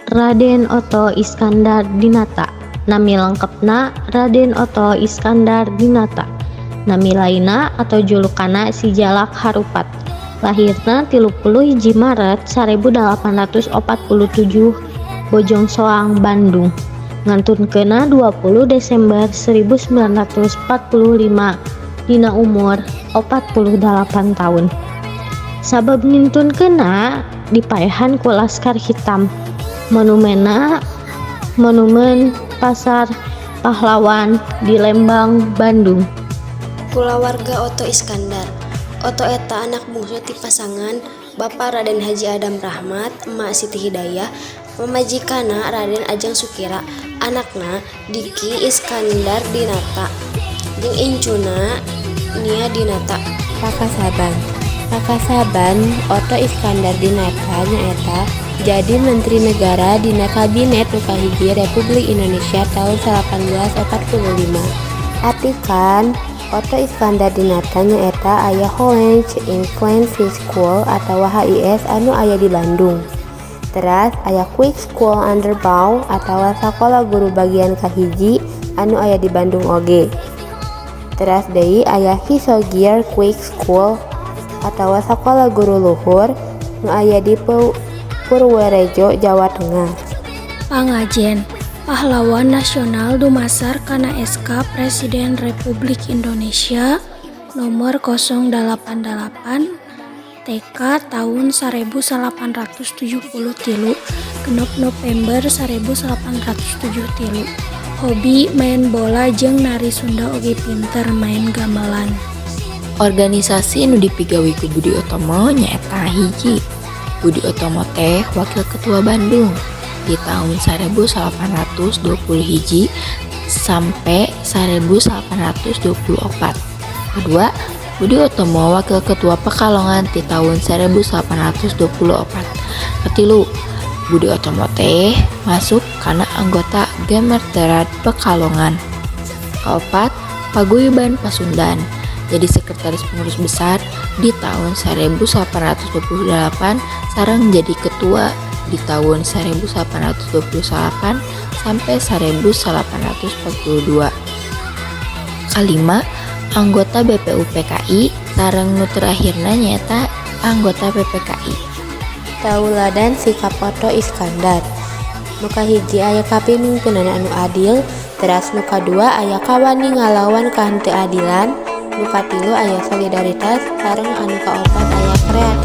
Raden Otto Iskandar Dinata. Nami lengkapna Raden Otto Iskandar Dinata. Nami laina atau julukana si Jalak Harupat. Lahirna 31 Maret 1847 Bojong Soang, Bandung. Ngantunkeuna 20 Desember 1945 dina umur 48 tahun. Sabab ngintunkeuna dipaehan ku Laskar Hitam. Monumen Pasar Pahlawan di Lembang, Bandung. Kulawarga Otto Iskandar. Otto eta anak bungsu ti pasangan Bapak Raden Haji Adam Rahmat, Emak Siti Hidayah, pamajikana Raden Ajeng Sukira, anakna Diki Iskandar Dinata, jeung incuna Nia Dinata. Pakasaban Otto Iskandar Dinata nyaeta jadi Menteri Negara dina Kabinet nu kahiji Republik Indonesia tahun 1845. Artikan Otto Iskandar Dinata nyaeta aya Hollenge Infantry School atau HIS anu aya di Bandung. Teras aya Quick School Underbau atau sakola guru bagian kahiji anu aya di Bandung oge. Teras deui aya Hisogier Quick School atau sakola guru luhur nu aya di Purworejo, Jawa Tengah. Pangajen Pahlawan Nasional dumasar kana SK Presiden Republik Indonesia nomor 088 TK tahun 1873 genep November 1873. Hobi main bola jeung nari Sunda oge pinter main gamelan. Organisasi nu dipigawi ku Budi Utomo nyaeta hiji. Budi Utomo teh Wakil Ketua Bandung di tahun 1821 sampai 1824. Kedua, Budi Utomo Wakil Ketua Pekalongan di tahun 1824. Ketilu, Budi Utomo teh masuk karena anggota Gemeteran Pekalongan. Keempat, Paguyuban Pasundan jadi sekretaris pengurus besar di tahun 1828 sareng jadi ketua di tahun 1828 sampai 1842. Kalima, anggota BPUPKI sareng nu terakhirna nyaeta anggota PPKI. Tauladan sikap Otto Iskandar. Nu kahiji aya kapimimpinan anu adil, teras nu kadua aya kawani ngalawan kahenteu adilan, nu katilu aya solidaritas, sareng anu kaopat aya kreativitas.